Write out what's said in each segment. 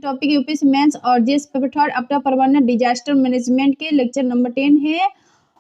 Topic UPSC mains और GS paper third आपदा प्रबंधन डिजास्टर मैनेजमेंट के लेक्चर नंबर 10 है।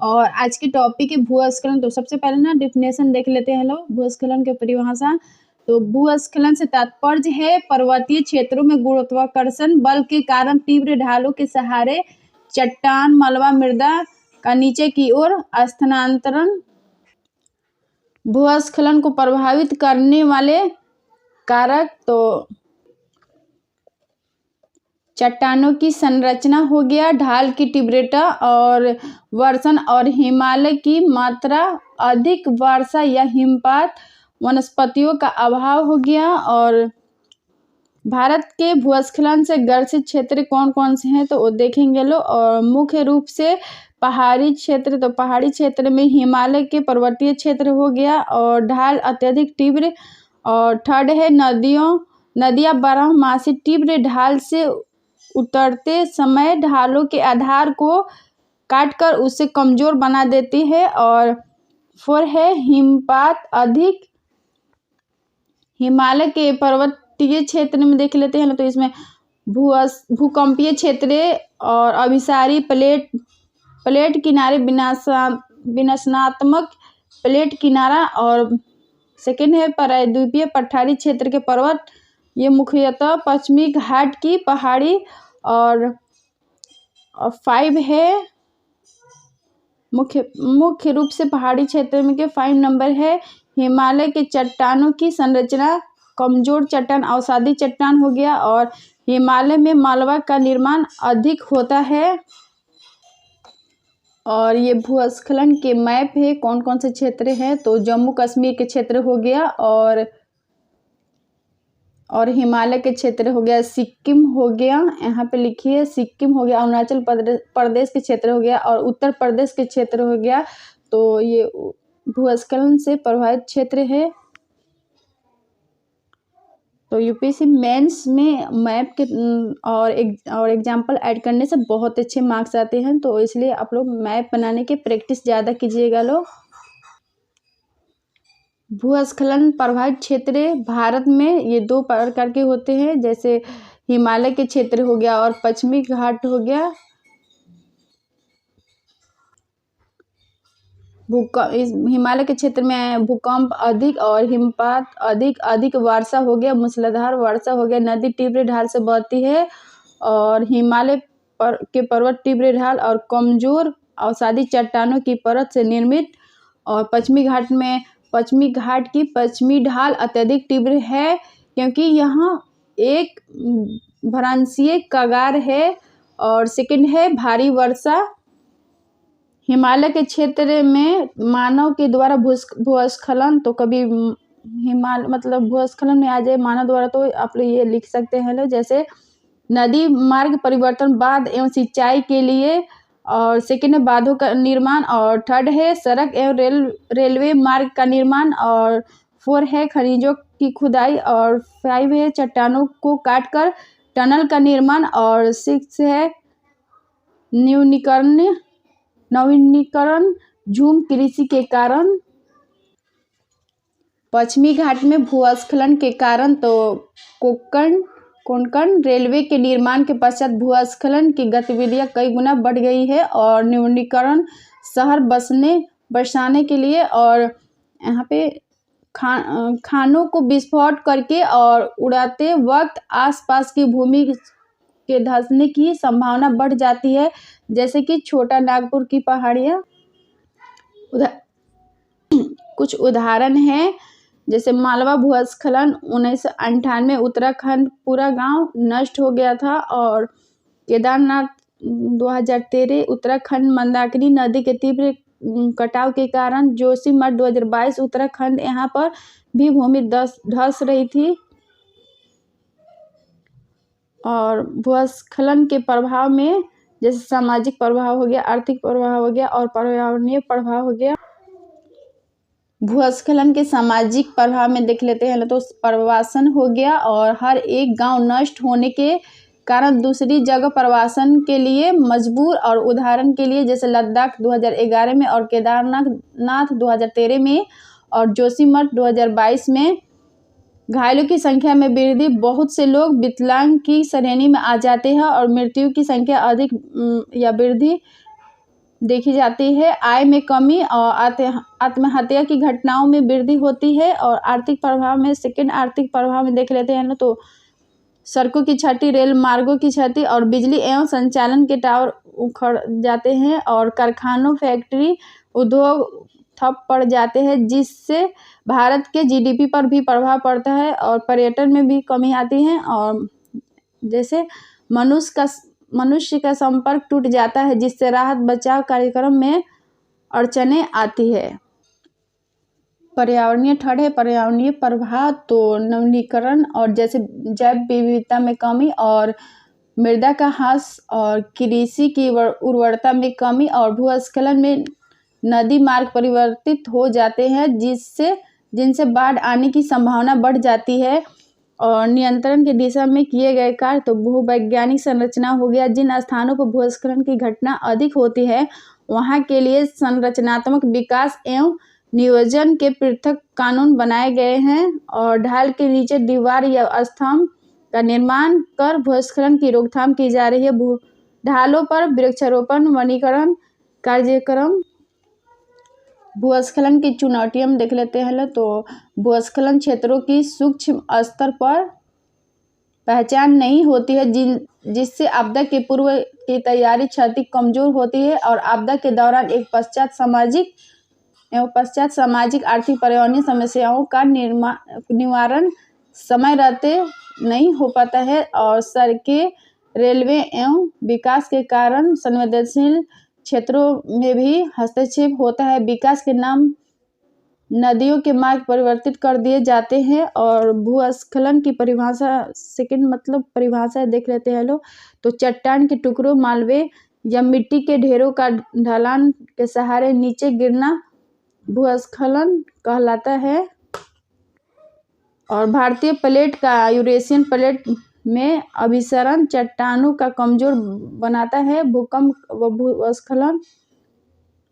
और आज की टॉपिक है भूस्खलन। तो सबसे पहले ना डिफिनेशन देख लेते हैं लोग भूस्खलन के परिभाषा। तो भूस्खलन से तात्पर्य है पर्वतीय क्षेत्रों में गुरुत्वाकर्षण बल के कारण तीव्र ढालों के सहारे चट्टान मलबा मृदा का नीचे की ओर स्थानांतरण। भूस्खलन को प्रभावित करने वाले कारक तो चट्टानों की संरचना हो गया, ढाल की तीव्रता और वर्षण और हिमालय की मात्रा, अधिक वर्षा या हिमपात, वनस्पतियों का अभाव हो गया। और भारत के भूस्खलन से ग्रसित क्षेत्र कौन कौन से हैं तो वो देखेंगे लोग। और मुख्य रूप से पहाड़ी क्षेत्र, तो पहाड़ी क्षेत्र में हिमालय के पर्वतीय क्षेत्र हो गया और ढाल अत्यधिक तीव्र। और थर्ड है नदियां बारहमासी तीव्र ढाल से उतरते समय ढालों के आधार को काटकर उसे कमजोर बना देती है। और फोर है हिमपात अधिक। हिमालय के पर्वतीय क्षेत्र में देख लेते हैं तो इसमें भूकंपीय क्षेत्र और अभिसारी प्लेट किनारे विनाशनात्मक प्लेट किनारा। और सेकेंड है प्रायद्वीपीय पठारी क्षेत्र के पर्वत, ये मुख्यतः पश्चिमी घाट की पहाड़ी। और फाइव है मुख्य रूप से पहाड़ी क्षेत्र में के 5 नंबर है हिमालय के चट्टानों की संरचना, कमजोर चट्टान अवसादी चट्टान हो गया और हिमालय में मालवा का निर्माण अधिक होता है। और ये भूस्खलन के मैप है कौन कौन से क्षेत्र हैं तो जम्मू कश्मीर के क्षेत्र हो गया और हिमालय के क्षेत्र हो गया, सिक्किम हो गया, यहाँ पे लिखिए सिक्किम हो गया, अरुणाचल प्रदेश के क्षेत्र हो गया और उत्तर प्रदेश के क्षेत्र हो गया। तो ये भूस्खलन से प्रभावित क्षेत्र है। तो यूपीएससी मेंस में मैप के और एग्जाम्पल ऐड करने से बहुत अच्छे मार्क्स आते हैं, तो इसलिए आप लोग मैप बनाने की प्रैक्टिस ज़्यादा कीजिएगा लोग। भूस्खलन प्रभावित क्षेत्र भारत में ये 2 प्रकार के होते हैं, जैसे हिमालय के क्षेत्र हो गया और पश्चिमी घाट हो गया। इस हिमालय के क्षेत्र में भूकंप अधिक और हिमपात अधिक वर्षा हो गया, मूसलाधार वर्षा हो गया, नदी तीव्र ढाल से बहती है और हिमालय के पर्वत तीव्र ढाल और कमजोर अवसादी चट्टानों की परत से निर्मित। और पश्चिमी घाट की पश्चिमी ढाल अत्यधिक तीव्र है क्योंकि यहाँ एक भ्रंशीय कगार है। और सेकंड है भारी वर्षा। हिमालय के क्षेत्र में मानव के द्वारा भूस्खलन, तो कभी भूस्खलन में आ जाए मानव द्वारा तो आप लोग ये लिख सकते हैं लोग, जैसे नदी मार्ग परिवर्तन बांध एवं सिंचाई के लिए। और सेकेंड है बांधों का निर्माण। और थर्ड है सड़क एवं रेलवे मार्ग का निर्माण। और 4 है खनिजों की खुदाई। और 5 है चट्टानों को काटकर टनल का निर्माण। और 6 है नवीनीकरण झूम कृषि के कारण। पश्चिमी घाट में भूस्खलन के कारण तो कोंकण रेलवे के निर्माण के पश्चात भूस्खलन की गतिविधियां कई गुना बढ़ गई है। और नवीनीकरण शहर बसाने के लिए और यहाँ पे खानों को विस्फोट करके और उड़ाते वक्त आसपास की भूमि के धंसने की संभावना बढ़ जाती है, जैसे कि छोटा नागपुर की पहाड़ियाँ। कुछ उदाहरण हैं, जैसे मालवा भूस्खलन 1998 उत्तराखंड पूरा गांव नष्ट हो गया था। और केदारनाथ 2013 उत्तराखंड मंदाकिनी नदी के तीव्र कटाव के कारण। जोशीमठ 2022 उत्तराखंड, यहाँ पर भी भूमि धंस रही थी। और भूस्खलन के प्रभाव में जैसे सामाजिक प्रभाव हो गया, आर्थिक प्रभाव हो गया और पर्यावरणीय प्रभाव हो गया। भूस्खलन के सामाजिक प्रभाव में देख लेते हैं तो प्रवासन हो गया और हर एक गांव नष्ट होने के कारण दूसरी जगह प्रवासन के लिए मजबूर। और उदाहरण के लिए जैसे लद्दाख 2011 में और केदारनाथ 2013 में और जोशीमठ 2022 में। घायलों की संख्या में वृद्धि, बहुत से लोग विकलांग की श्रेणी में आ जाते हैं और मृत्यु की संख्या अधिक या वृद्धि देखी जाती है। आय में कमी और आत्महत्या की घटनाओं में वृद्धि होती है। और आर्थिक प्रभाव में सेकंड आर्थिक प्रभाव में देख लेते हैं ना, तो सड़कों की क्षति, रेल मार्गों की क्षति और बिजली एवं संचालन के टावर उखड़ जाते हैं और कारखानों, फैक्ट्री, उद्योग ठप पड़ जाते हैं, जिससे भारत के जीडीपी पर भी प्रभाव पड़ता है और पर्यटन में भी कमी आती है। और जैसे मनुष्य का संपर्क टूट जाता है, जिससे राहत बचाव कार्यक्रम में अड़चनें आती है। पर्यावरणीय ठंड है, पर्यावरणीय प्रभाव तो नवीनीकरण और जैसे जैव विविधता में कमी और मृदा का ह्रास और कृषि की उर्वरता में कमी और भूस्खलन में नदी मार्ग परिवर्तित हो जाते हैं, जिनसे बाढ़ आने की संभावना बढ़ जाती है। और नियंत्रण की दिशा में किए गए कार्य, तो भूवैज्ञानिक संरचना हो गया। जिन स्थानों पर भूस्खलन की घटना अधिक होती है, वहां के लिए संरचनात्मक विकास एवं नियोजन के पृथक कानून बनाए गए हैं और ढाल के नीचे दीवार या स्तंभ का निर्माण कर भूस्खलन की रोकथाम की जा रही है। ढालों पर वृक्षारोपण, वनीकरण कार्यक्रम। भूस्खलन की चुनौतियां देख लेते हैं। तो भूस्खलन क्षेत्रों की सूक्ष्म स्तर पर पहचान नहीं होती है, जिससे आपदा के पूर्व की तैयारी क्षति कमजोर होती है और आपदा के दौरान एक पश्चात सामाजिक आर्थिक पर्यावरणीय समस्याओं का निवारण समय रहते नहीं हो पाता है। और सड़कें, रेलवे एवं विकास के कारण संवेदनशील क्षेत्रों में भी हस्तक्षेप होता है। विकास के नाम नदियों के मार्ग परिवर्तित कर दिए जाते हैं। और भूस्खलन की परिभाषा, सेकंड मतलब परिभाषा देख लेते हैं लोग। तो चट्टान के टुकड़ों, मालवे या मिट्टी के ढेरों का ढलान के सहारे नीचे गिरना भूस्खलन कहलाता है। और भारतीय प्लेट का यूरेशियन प्लेट में अभिसरण चट्टानों का कमजोर बनाता है। भूकंप व भूस्खलन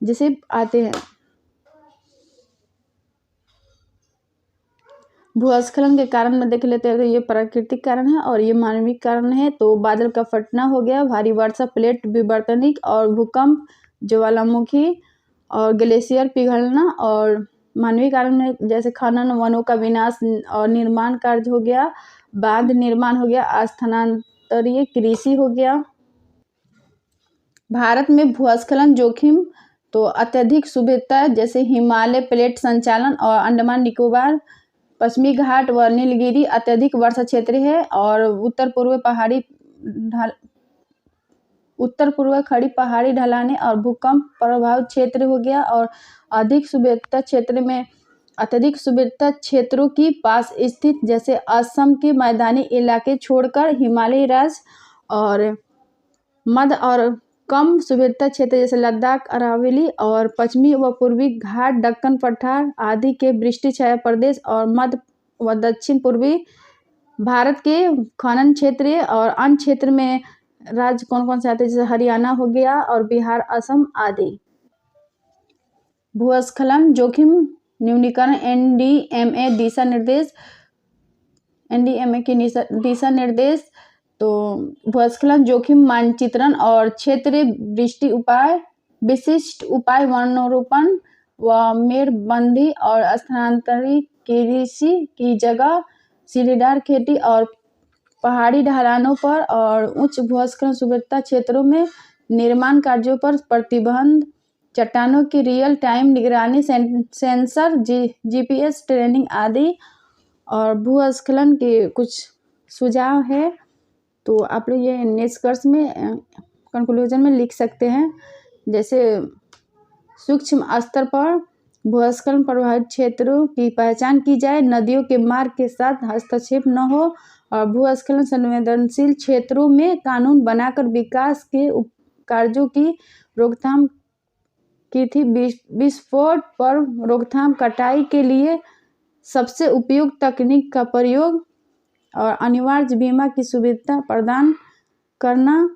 जिसे आते हैं। भूस्खलन के कारण में देख लेते हैं, तो ये प्राकृतिक कारण है और ये मानवीय कारण है। तो बादल का फटना हो गया, भारी वर्षा, प्लेट विवर्तनिक और भूकंप, ज्वालामुखी और ग्लेशियर पिघलना। और मानवीय कारण में जैसे खनन, वनों का विनाश और निर्माण कार्य हो गया, बांध निर्माण हो गया, स्थानांतरीय कृषि हो गया। भारत में भूस्खलन जोखिम तो अत्यधिक सुभीरता जैसे हिमालय प्लेट संचालन और अंडमान निकोबार, पश्चिमी घाट व नीलगिरी अत्यधिक वर्षा क्षेत्र है। और उत्तर पूर्व खड़ी पहाड़ी ढलाने और भूकंप प्रभावित क्षेत्र हो गया। और अत्यधिक सुभीरता क्षेत्रों की पास स्थित जैसे असम के मैदानी इलाके छोड़कर हिमालयी राज्य और मध्य और कम सुभीरता क्षेत्र जैसे लद्दाख, अरावली और पश्चिमी व पूर्वी घाट, दक्कन पठार आदि के वृष्टि छाया प्रदेश और मध्य व दक्षिण पूर्वी भारत के खनन क्षेत्र। और अन्य क्षेत्र में राज्य कौन कौन से आते हैं, जैसे हरियाणा हो गया और बिहार, असम आदि। भूस्खलन जोखिम न्यूनीकरण एनडीएमए के दिशा निर्देश। तो भूस्खलन जोखिम मानचित्रण और क्षेत्रीय विशिष्ट उपाय, वनरोपण व मेड़बंदी और स्थानांतरित कृषि की जगह, सीढ़ीदार खेती और पहाड़ी ढलानों पर और उच्च भूस्खलन सुभीरता क्षेत्रों में निर्माण कार्यों पर प्रतिबंध, चट्टानों की रियल टाइम निगरानी, सेंसर, जीपीएस ट्रेनिंग आदि। और भूस्खलन के कुछ सुझाव है, तो आप लोग ये निष्कर्ष में कंक्लूजन में लिख सकते हैं। जैसे सूक्ष्म स्तर पर भूस्खलन प्रभावित क्षेत्रों की पहचान की जाए, नदियों के मार्ग के साथ हस्तक्षेप न हो और भूस्खलन संवेदनशील क्षेत्रों में कानून बनाकर विकास के कार्यों की रोकथाम की थी। विस्फोट पर रोकथाम, कटाई के लिए सबसे उपयुक्त तकनीक का प्रयोग और अनिवार्य बीमा की सुविधा प्रदान करना,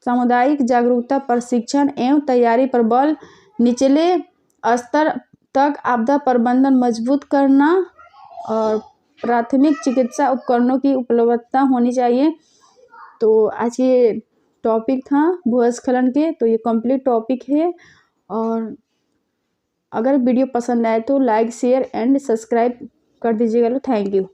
सामुदायिक जागरूकता, प्रशिक्षण एवं तैयारी पर बल, निचले स्तर तक आपदा प्रबंधन मजबूत करना और प्राथमिक चिकित्सा उपकरणों की उपलब्धता होनी चाहिए। तो आज ये टॉपिक था भूस्खलन के, तो ये कंप्लीट टॉपिक है। और अगर वीडियो पसंद आए तो लाइक शेयर एंड सब्सक्राइब कर दीजिएगा। Thank you.